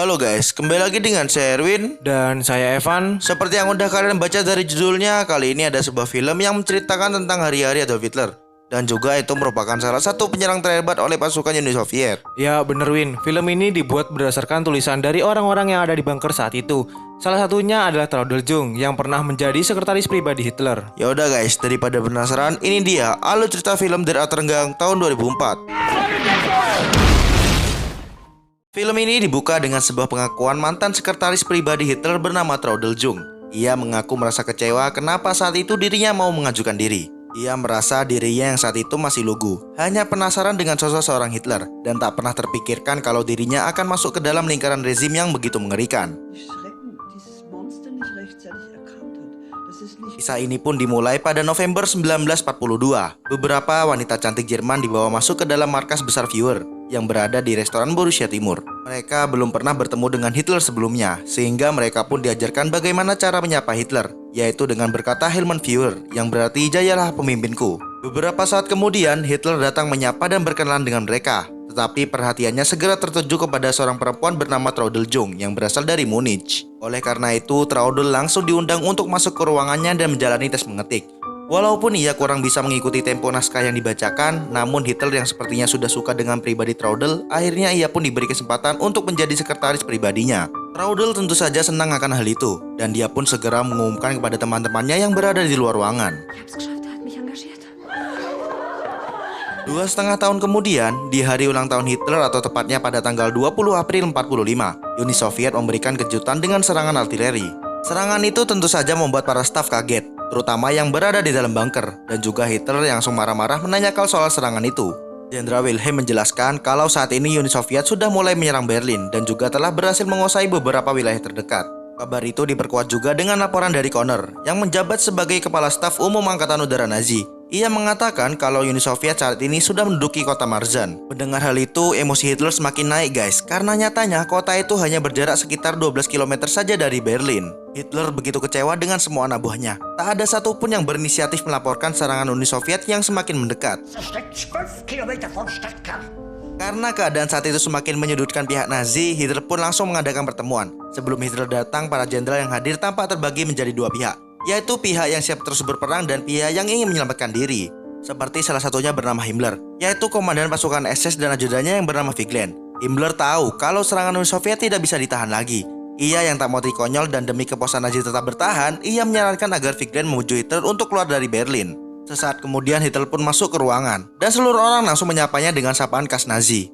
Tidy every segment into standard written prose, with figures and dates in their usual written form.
Halo guys, kembali lagi dengan saya Erwin. Dan saya Evan. Seperti yang udah kalian baca dari judulnya, kali ini ada sebuah film yang menceritakan tentang hari-hari Adolf Hitler. Dan juga itu merupakan salah satu penyerang terhebat oleh pasukan Uni Soviet. Ya bener Win, film ini dibuat berdasarkan tulisan dari orang-orang yang ada di bunker saat itu. Salah satunya adalah Theodor Jung yang pernah menjadi sekretaris pribadi Hitler. Ya udah guys, daripada penasaran, ini dia alur cerita film dari Renggang tahun 2004. Film ini dibuka dengan sebuah pengakuan mantan sekretaris pribadi Hitler bernama Theodor Jung. Ia mengaku merasa kecewa kenapa saat itu dirinya mau mengajukan diri. Ia merasa dirinya yang saat itu masih lugu, hanya penasaran dengan sosok seorang Hitler, dan tak pernah terpikirkan kalau dirinya akan masuk ke dalam lingkaran rezim yang begitu mengerikan. Kisah ini pun dimulai pada November 1942. Beberapa wanita cantik Jerman dibawa masuk ke dalam markas besar Führer yang berada di restoran Borussia Timur. Mereka belum pernah bertemu dengan Hitler sebelumnya, sehingga mereka pun diajarkan bagaimana cara menyapa Hitler, yaitu dengan berkata Heil mein Führer, yang berarti jayalah pemimpinku. Beberapa saat kemudian, Hitler datang menyapa dan berkenalan dengan mereka. Tetapi perhatiannya segera tertuju kepada seorang perempuan bernama Theodor Jung yang berasal dari Munich. Oleh karena itu, Theodor langsung diundang untuk masuk ke ruangannya dan menjalani tes mengetik. Walaupun ia kurang bisa mengikuti tempo naskah yang dibacakan, namun Hitler yang sepertinya sudah suka dengan pribadi Theodor, akhirnya ia pun diberi kesempatan untuk menjadi sekretaris pribadinya. Theodor tentu saja senang akan hal itu, dan dia pun segera mengumumkan kepada teman-temannya yang berada di luar ruangan. 2,5 tahun kemudian, di hari ulang tahun Hitler atau tepatnya pada tanggal 20 April 45, Uni Soviet memberikan kejutan dengan serangan artileri. Serangan itu tentu saja membuat para staf kaget, terutama yang berada di dalam bunker, dan juga Hitler yang langsung marah-marah menanyakan soal serangan itu. Jenderal Wilhelm menjelaskan kalau saat ini Uni Soviet sudah mulai menyerang Berlin dan juga telah berhasil menguasai beberapa wilayah terdekat. Kabar itu diperkuat juga dengan laporan dari Conner, yang menjabat sebagai Kepala Staf Umum Angkatan Udara Nazi. Ia mengatakan kalau Uni Soviet saat ini sudah menduduki kota Marzan. Mendengar hal itu, emosi Hitler semakin naik guys, karena nyatanya kota itu hanya berjarak sekitar 12 km saja dari Berlin. Hitler begitu kecewa dengan semua anak buahnya. Tak ada satupun yang berinisiatif melaporkan serangan Uni Soviet yang semakin mendekat. Karena keadaan saat itu semakin menyudutkan pihak Nazi, Hitler pun langsung mengadakan pertemuan. Sebelum Hitler datang, para jenderal yang hadir tampak terbagi menjadi dua pihak, yaitu pihak yang siap terus berperang dan pihak yang ingin menyelamatkan diri. Seperti salah satunya bernama Himmler, yaitu komandan pasukan SS dan ajudannya yang bernama Viglen. Himmler tahu kalau serangan Uni Soviet tidak bisa ditahan lagi. Ia yang tak mau dikonyol dan demi kepuasan Nazi tetap bertahan, ia menyarankan agar Viglen memuju Hitler untuk keluar dari Berlin. Sesaat kemudian Hitler pun masuk ke ruangan, dan seluruh orang langsung menyapanya dengan sapaan khas Nazi.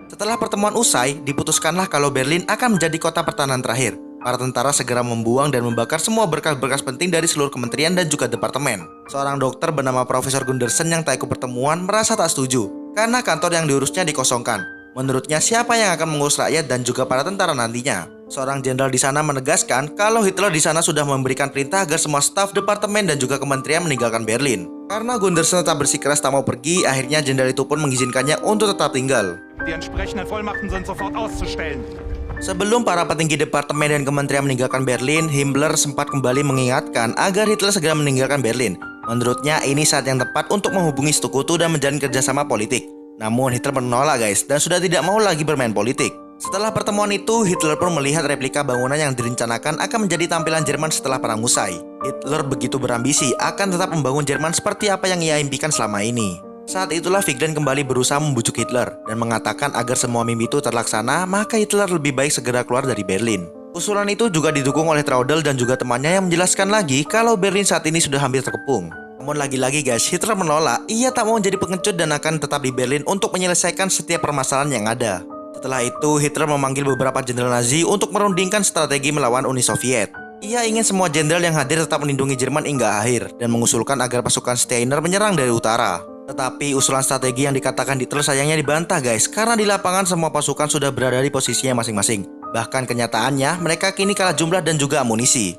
Setelah pertemuan usai, diputuskanlah kalau Berlin akan menjadi kota pertahanan terakhir. Para tentara segera membuang dan membakar semua berkas-berkas penting dari seluruh kementerian dan juga departemen. Seorang dokter bernama Profesor Gundersen yang tak ikut pertemuan merasa tak setuju, karena kantor yang diurusnya dikosongkan. Menurutnya siapa yang akan mengurus rakyat dan juga para tentara nantinya. Seorang jenderal di sana menegaskan kalau Hitler di sana sudah memberikan perintah agar semua staf departemen dan juga kementerian meninggalkan Berlin. Karena Gundersen tetap bersikeras tak mau pergi, akhirnya jenderal itu pun mengizinkannya untuk tetap tinggal. Die entsprechenden Vollmachten sind sofort auszustellen. Sebelum para petinggi departemen dan kementerian meninggalkan Berlin, Himmler sempat kembali mengingatkan agar Hitler segera meninggalkan Berlin. Menurutnya ini saat yang tepat untuk menghubungi sekutu dan menjalin kerjasama politik. Namun Hitler menolak guys, dan sudah tidak mau lagi bermain politik. Setelah pertemuan itu, Hitler pun melihat replika bangunan yang direncanakan akan menjadi tampilan Jerman setelah perang usai. Hitler begitu berambisi akan tetap membangun Jerman seperti apa yang ia impikan selama ini. Saat itulah Viglen kembali berusaha membujuk Hitler dan mengatakan agar semua mimpi itu terlaksana, maka Hitler lebih baik segera keluar dari Berlin. Usulan itu juga didukung oleh Theodor dan juga temannya yang menjelaskan lagi kalau Berlin saat ini sudah hampir terkepung. Namun lagi-lagi guys, Hitler menolak. Ia tak mau menjadi pengecut dan akan tetap di Berlin untuk menyelesaikan setiap permasalahan yang ada. Setelah itu, Hitler memanggil beberapa jenderal Nazi untuk merundingkan strategi melawan Uni Soviet. Ia ingin semua jenderal yang hadir tetap melindungi Jerman hingga akhir dan mengusulkan agar pasukan Steiner menyerang dari utara. Tetapi usulan strategi yang dikatakan Hitler sayangnya dibantah guys, karena di lapangan semua pasukan sudah berada di posisinya masing-masing. Bahkan kenyataannya mereka kini kalah jumlah dan juga amunisi.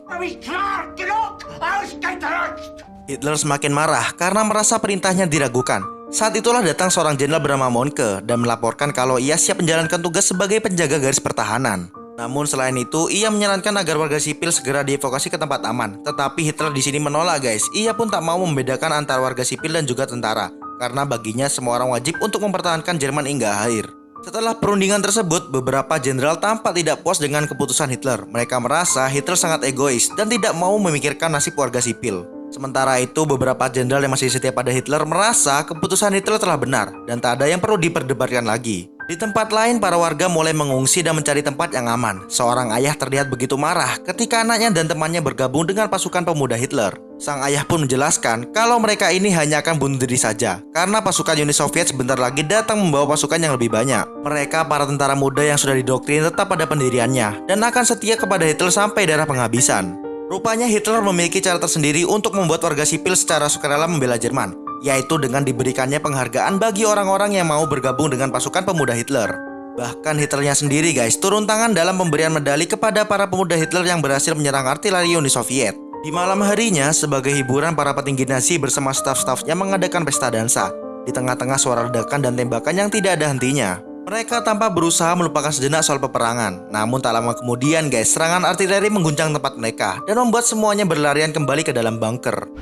Hitler semakin marah karena merasa perintahnya diragukan. Saat itulah datang seorang jenderal bernama Monke dan melaporkan kalau ia siap menjalankan tugas sebagai penjaga garis pertahanan. Namun selain itu, ia menyarankan agar warga sipil segera dievakuasi ke tempat aman. Tetapi Hitler di sini menolak guys. Ia pun tak mau membedakan antara warga sipil dan juga tentara, karena baginya semua orang wajib untuk mempertahankan Jerman hingga akhir. Setelah perundingan tersebut, beberapa jenderal tampak tidak puas dengan keputusan Hitler. Mereka merasa Hitler sangat egois dan tidak mau memikirkan nasib warga sipil. Sementara itu, beberapa jenderal yang masih setia pada Hitler merasa keputusan Hitler telah benar dan tak ada yang perlu diperdebatkan lagi. Di tempat lain, para warga mulai mengungsi dan mencari tempat yang aman. Seorang ayah terlihat begitu marah ketika anaknya dan temannya bergabung dengan pasukan pemuda Hitler. Sang ayah pun menjelaskan kalau mereka ini hanya akan bunuh diri saja karena pasukan Uni Soviet sebentar lagi datang membawa pasukan yang lebih banyak. Mereka, para tentara muda yang sudah didoktrin, tetap pada pendiriannya dan akan setia kepada Hitler sampai darah penghabisan. Rupanya Hitler memiliki cara tersendiri untuk membuat warga sipil secara sukarela membela Jerman, yaitu dengan diberikannya penghargaan bagi orang-orang yang mau bergabung dengan pasukan pemuda Hitler. Bahkan Hitlernya sendiri guys turun tangan dalam pemberian medali kepada para pemuda Hitler yang berhasil menyerang artileri Uni Soviet. Di malam harinya, sebagai hiburan, para petinggi Nazi bersama staf-stafnya mengadakan pesta dansa. Di tengah-tengah suara ledakan dan tembakan yang tidak ada hentinya. Mereka tampak berusaha melupakan sejenak soal peperangan. Namun tak lama kemudian guys, serangan artileri mengguncang tempat mereka dan membuat semuanya berlarian kembali ke dalam bunker.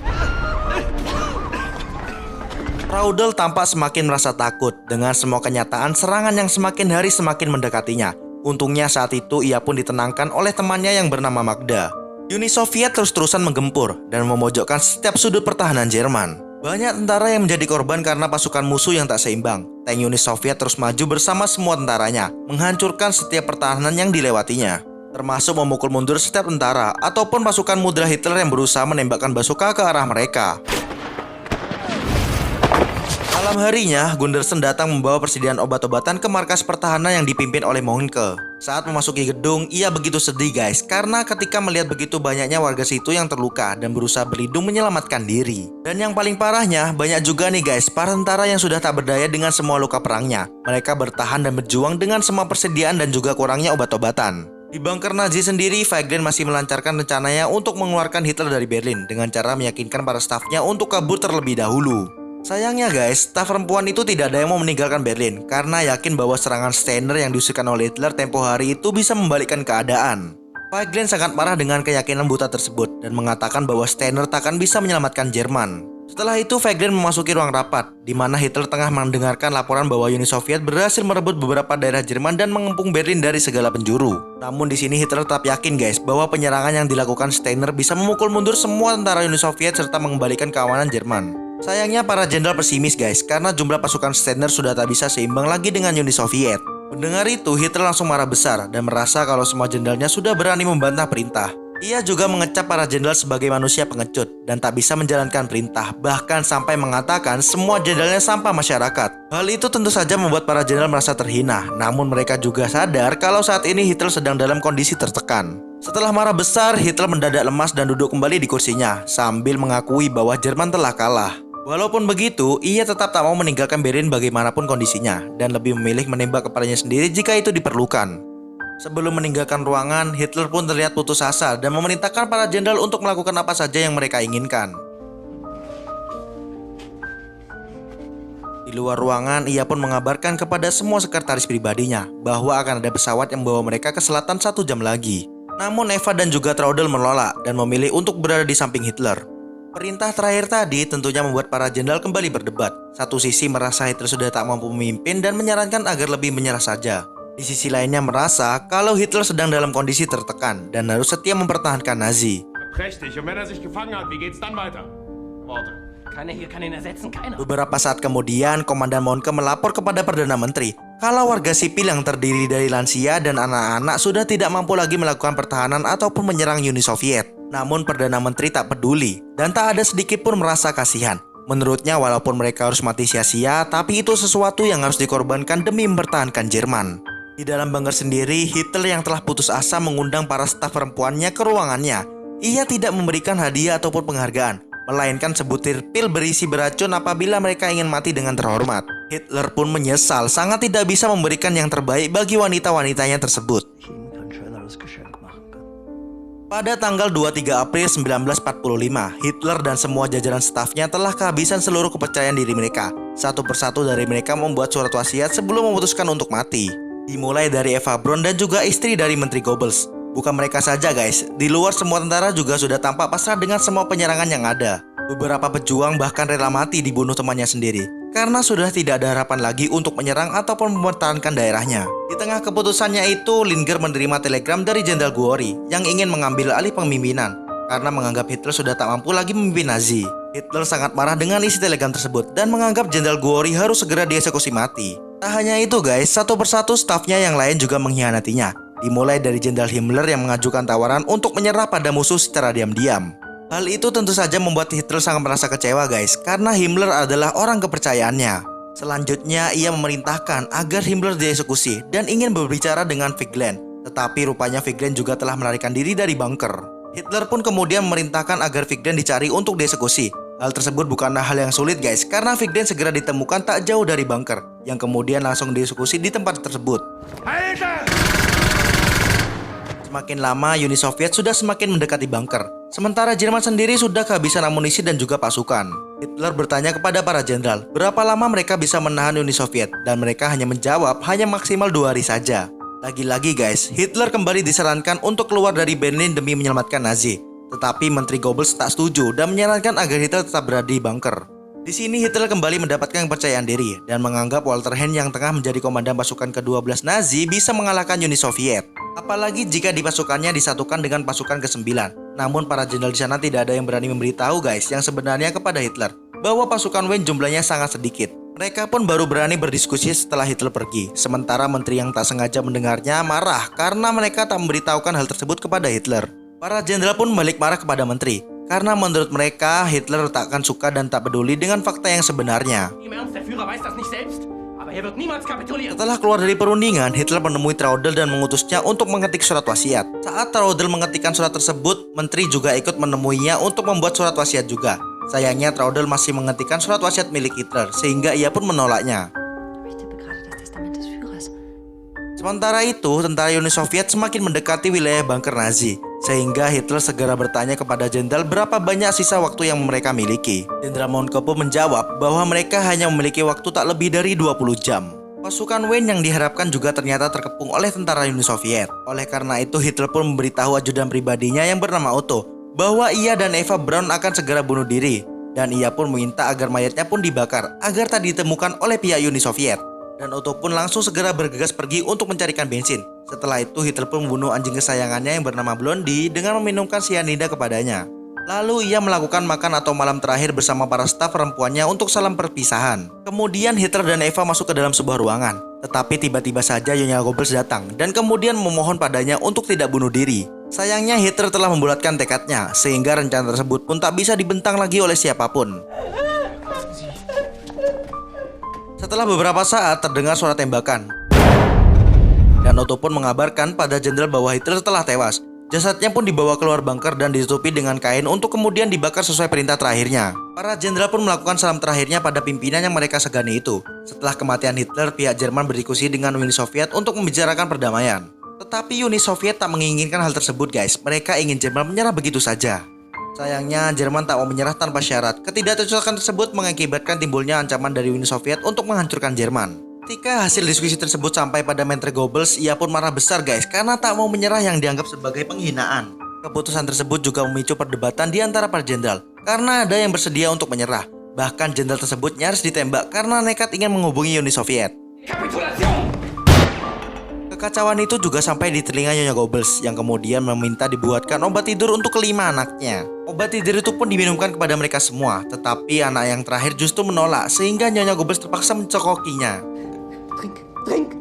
Raudel tampak semakin merasa takut dengan semua kenyataan serangan yang semakin hari semakin mendekatinya. Untungnya saat itu ia pun ditenangkan oleh temannya yang bernama Magda. Uni Soviet terus-terusan menggempur dan memojokkan setiap sudut pertahanan Jerman. Banyak tentara yang menjadi korban karena pasukan musuh yang tak seimbang. Tank Uni Soviet terus maju bersama semua tentaranya, menghancurkan setiap pertahanan yang dilewatinya, termasuk memukul mundur setiap tentara ataupun pasukan muda Hitler yang berusaha menembakkan bazooka ke arah mereka. Malam harinya, Gundersen datang membawa persediaan obat-obatan ke markas pertahanan yang dipimpin oleh Mohnke. Saat memasuki gedung, ia begitu sedih guys, karena ketika melihat begitu banyaknya warga situ yang terluka dan berusaha berlindung menyelamatkan diri. Dan yang paling parahnya, banyak juga nih guys, para tentara yang sudah tak berdaya dengan semua luka perangnya. Mereka bertahan dan berjuang dengan semua persediaan dan juga kurangnya obat-obatan. Di bunker Nazi sendiri, Weygand masih melancarkan rencananya untuk mengeluarkan Hitler dari Berlin dengan cara meyakinkan para stafnya untuk kabur terlebih dahulu. Sayangnya guys, staf perempuan itu tidak ada yang mau meninggalkan Berlin karena yakin bahwa serangan Steiner yang diusulkan oleh Hitler tempo hari itu bisa membalikkan keadaan. Weygand sangat marah dengan keyakinan buta tersebut dan mengatakan bahwa Steiner takkan bisa menyelamatkan Jerman. Setelah itu Weygand memasuki ruang rapat di mana Hitler tengah mendengarkan laporan bahwa Uni Soviet berhasil merebut beberapa daerah Jerman dan mengepung Berlin dari segala penjuru. Namun di sini Hitler tetap yakin guys bahwa penyerangan yang dilakukan Steiner bisa memukul mundur semua tentara Uni Soviet serta mengembalikan keamanan Jerman. Sayangnya para jenderal pesimis guys karena jumlah pasukan Steiner sudah tak bisa seimbang lagi dengan Uni Soviet. Mendengar itu, Hitler langsung marah besar dan merasa kalau semua jenderalnya sudah berani membantah perintah. Ia juga mengecap para jenderal sebagai manusia pengecut dan tak bisa menjalankan perintah, bahkan sampai mengatakan semua jenderalnya sampah masyarakat. Hal itu tentu saja membuat para jenderal merasa terhina, namun mereka juga sadar kalau saat ini Hitler sedang dalam kondisi tertekan. Setelah marah besar, Hitler mendadak lemas dan duduk kembali di kursinya sambil mengakui bahwa Jerman telah kalah. Walaupun begitu, ia tetap tak mau meninggalkan Berlin bagaimanapun kondisinya dan lebih memilih menembak kepadanya sendiri jika itu diperlukan. Sebelum meninggalkan ruangan, Hitler pun terlihat putus asa dan memerintahkan para jenderal untuk melakukan apa saja yang mereka inginkan. Di luar ruangan, ia pun mengabarkan kepada semua sekretaris pribadinya bahwa akan ada pesawat yang membawa mereka ke selatan 1 jam lagi. Namun Eva dan juga Traudel menolak dan memilih untuk berada di samping Hitler. Perintah terakhir tadi tentunya membuat para jenderal kembali berdebat. Satu sisi merasa Hitler sudah tak mampu memimpin dan menyarankan agar lebih menyerah saja. Di sisi lainnya merasa kalau Hitler sedang dalam kondisi tertekan dan harus setia mempertahankan Nazi. Prächtig. Und wenn er sich gefangen hat, wie geht's dann weiter? Warte. Keiner hier kann ihn ersetzen, keiner. Beberapa saat kemudian, Komandan Mohnke melapor kepada Perdana Menteri kalau warga sipil yang terdiri dari lansia dan anak-anak sudah tidak mampu lagi melakukan pertahanan ataupun menyerang Uni Soviet. Namun Perdana Menteri tak peduli dan tak ada sedikit pun merasa kasihan. Menurutnya walaupun mereka harus mati sia-sia, tapi itu sesuatu yang harus dikorbankan demi mempertahankan Jerman. Di dalam bunker sendiri, Hitler yang telah putus asa mengundang para staf perempuannya ke ruangannya. Ia tidak memberikan hadiah ataupun penghargaan, melainkan sebutir pil berisi beracun apabila mereka ingin mati dengan terhormat. Hitler pun menyesal sangat tidak bisa memberikan yang terbaik bagi wanita-wanitanya tersebut. Pada tanggal 23 April 1945, Hitler dan semua jajaran stafnya telah kehabisan seluruh kepercayaan diri mereka. Satu persatu dari mereka membuat surat wasiat sebelum memutuskan untuk mati. Dimulai dari Eva Braun dan juga istri dari Menteri Goebbels. Bukan mereka saja guys, di luar semua tentara juga sudah tampak pasrah dengan semua penyerangan yang ada. Beberapa pejuang bahkan rela mati dibunuh temannya sendiri. karena sudah tidak ada harapan lagi untuk menyerang ataupun mempertahankan daerahnya. Di tengah keputusannya itu, Linger menerima telegram dari Jenderal Gory yang ingin mengambil alih pemimpinan karena menganggap Hitler sudah tak mampu lagi memimpin Nazi. Hitler sangat marah dengan isi telegram tersebut dan menganggap Jenderal Gory harus segera dieksekusi mati. Tak hanya itu guys, satu persatu stafnya yang lain juga mengkhianatinya. Dimulai dari Jenderal Himmler yang mengajukan tawaran untuk menyerah pada musuh secara diam-diam. Hal itu tentu saja membuat Hitler sangat merasa kecewa guys, karena Himmler adalah orang kepercayaannya. Selanjutnya ia memerintahkan agar Himmler dieksekusi dan ingin berbicara dengan Wegener. Tetapi rupanya Wegener juga telah melarikan diri dari bunker. Hitler pun kemudian memerintahkan agar Wegener dicari untuk dieksekusi. Hal tersebut bukanlah hal yang sulit guys, karena Wegener segera ditemukan tak jauh dari bunker, yang kemudian langsung dieksekusi di tempat tersebut. Semakin lama, Uni Soviet sudah semakin mendekati bunker. Sementara Jerman sendiri sudah kehabisan amunisi dan juga pasukan. Hitler bertanya kepada para jenderal, berapa lama mereka bisa menahan Uni Soviet, dan mereka hanya menjawab hanya maksimal 2 hari saja. Lagi-lagi guys, Hitler kembali disarankan untuk keluar dari Berlin demi menyelamatkan Nazi. Tetapi Menteri Goebbels tak setuju dan menyarankan agar Hitler tetap berada di bunker. Di sini Hitler kembali mendapatkan kepercayaan diri dan menganggap Walter Henn yang tengah menjadi komandan pasukan ke-12 Nazi bisa mengalahkan Uni Soviet. Apalagi jika di pasukannya disatukan dengan pasukan ke-9. Namun para jenderal di sana tidak ada yang berani memberitahu guys yang sebenarnya kepada Hitler bahwa pasukan Wayne jumlahnya sangat sedikit. Mereka pun baru berani berdiskusi setelah Hitler pergi. Sementara menteri yang tak sengaja mendengarnya marah karena mereka tak memberitahukan hal tersebut kepada Hitler. Para jenderal pun balik marah kepada menteri karena menurut mereka Hitler tak akan suka dan tak peduli dengan fakta yang sebenarnya. Im Ernst, der Führer weiß das nicht selbst. Aber er wird niemals kapitulieren. Setelah keluar dari perundingan, Hitler menemui Traudel dan mengutusnya untuk mengetik surat wasiat. Saat Traudel mengetikkan surat tersebut, menteri juga ikut menemuinya untuk membuat surat wasiat juga. Sayangnya Traudel masih mengetikkan surat wasiat milik Hitler, sehingga ia pun menolaknya. Sementara itu, tentara Uni Soviet semakin mendekati wilayah bunker Nazi, sehingga Hitler segera bertanya kepada jenderal berapa banyak sisa waktu yang mereka miliki. Jenderal Mountcoupe menjawab bahwa mereka hanya memiliki waktu tak lebih dari 20 jam. Pasukan Wayne yang diharapkan juga ternyata terkepung oleh tentara Uni Soviet. Oleh karena itu, Hitler pun memberitahu ajudan pribadinya yang bernama Otto bahwa ia dan Eva Braun akan segera bunuh diri. Dan ia pun meminta agar mayatnya pun dibakar agar tak ditemukan oleh pihak Uni Soviet. Dan Otto pun langsung segera bergegas pergi untuk mencarikan bensin. Setelah itu Hitler pun membunuh anjing kesayangannya yang bernama Blondie dengan meminumkan cyanida kepadanya. Lalu ia melakukan makan atau malam terakhir bersama para staf perempuannya untuk salam perpisahan. Kemudian Hitler dan Eva masuk ke dalam sebuah ruangan. Tetapi tiba-tiba saja Nyonya Goebbels datang dan kemudian memohon padanya untuk tidak bunuh diri. Sayangnya Hitler telah membulatkan tekadnya, sehingga rencana tersebut pun tak bisa dibentang lagi oleh siapapun. Setelah beberapa saat terdengar suara tembakan, dan Otto pun mengabarkan pada jenderal bahwa Hitler telah tewas. Jasadnya pun dibawa keluar bunker dan ditutupi dengan kain untuk kemudian dibakar sesuai perintah terakhirnya. Para jenderal pun melakukan salam terakhirnya pada pimpinan yang mereka segani itu. Setelah kematian Hitler, pihak Jerman berdiskusi dengan Uni Soviet untuk membicarakan perdamaian. Tetapi Uni Soviet tak menginginkan hal tersebut guys. Mereka ingin Jerman menyerah begitu saja. Sayangnya Jerman tak mau menyerah tanpa syarat. Ketidakcocokan tersebut mengakibatkan timbulnya ancaman dari Uni Soviet untuk menghancurkan Jerman. Ketika hasil diskusi tersebut sampai pada Menteri Goebbels, ia pun marah besar guys karena tak mau menyerah yang dianggap sebagai penghinaan. Keputusan tersebut juga memicu perdebatan di antara para jenderal karena ada yang bersedia untuk menyerah. Bahkan jenderal tersebut nyaris ditembak karena nekat ingin menghubungi Uni Soviet. Kapitulation! Kekacauan itu juga sampai di telinga Nyonya Goebbels yang kemudian meminta dibuatkan obat tidur untuk kelima anaknya. Obat tidur itu pun diminumkan kepada mereka semua, tetapi anak yang terakhir justru menolak sehingga Nyonya Goebbels terpaksa mencokokinya. Trink!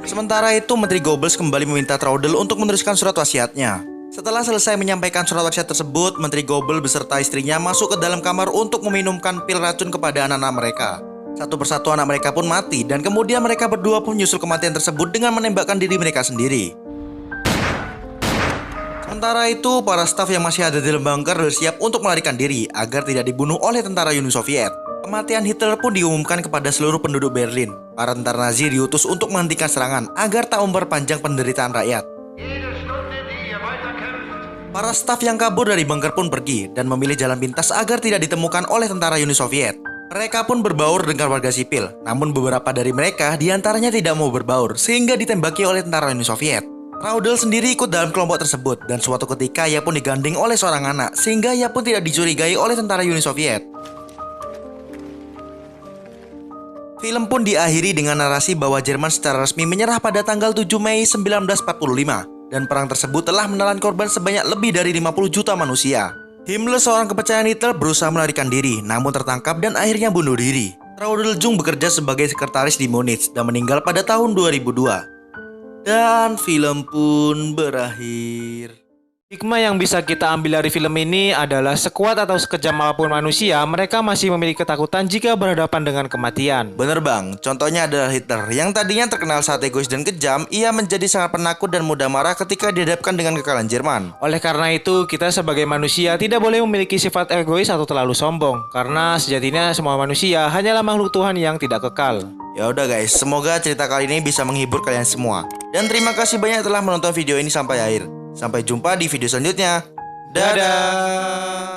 Sementara itu Menteri Goebbels kembali meminta Traudel untuk meneruskan surat wasiatnya. Setelah selesai menyampaikan surat wasiat tersebut, Menteri Goebbels beserta istrinya masuk ke dalam kamar untuk meminumkan pil racun kepada anak-anak mereka. Satu persatu anak mereka pun mati dan kemudian mereka berdua pun menyusul kematian tersebut dengan menembakkan diri mereka sendiri. Sementara itu, para staf yang masih ada di dalam bunker bersiap untuk melarikan diri agar tidak dibunuh oleh tentara Uni Soviet. Kematian Hitler pun diumumkan kepada seluruh penduduk Berlin. Para tentara Nazi diutus untuk menghentikan serangan agar tak memperpanjang penderitaan rakyat. Para staf yang kabur dari bunker pun pergi dan memilih jalan pintas agar tidak ditemukan oleh tentara Uni Soviet. Mereka pun berbaur dengan warga sipil, namun beberapa dari mereka diantaranya tidak mau berbaur sehingga ditembaki oleh tentara Uni Soviet. Traudel sendiri ikut dalam kelompok tersebut dan suatu ketika ia pun digandeng oleh seorang anak sehingga ia pun tidak dicurigai oleh tentara Uni Soviet. Film pun diakhiri dengan narasi bahwa Jerman secara resmi menyerah pada tanggal 7 Mei 1945 dan perang tersebut telah menelan korban sebanyak lebih dari 50 juta manusia. Himmler, seorang kepercayaan Hitler, berusaha melarikan diri namun tertangkap dan akhirnya bunuh diri. Traudl Jung bekerja sebagai sekretaris di Munich dan meninggal pada tahun 2002. Dan film pun berakhir. Hikmah yang bisa kita ambil dari film ini adalah sekuat atau sekejam apapun manusia, mereka masih memiliki ketakutan jika berhadapan dengan kematian. Bener bang, contohnya adalah Hitler yang tadinya terkenal saat egois dan kejam, ia menjadi sangat penakut dan mudah marah ketika dihadapkan dengan kekalahan Jerman. Oleh karena itu, kita sebagai manusia tidak boleh memiliki sifat egois atau terlalu sombong, karena sejatinya semua manusia hanyalah makhluk Tuhan yang tidak kekal. Ya udah guys, semoga cerita kali ini bisa menghibur kalian semua. Dan terima kasih banyak telah menonton video ini sampai akhir. Sampai jumpa di video selanjutnya. Dadah.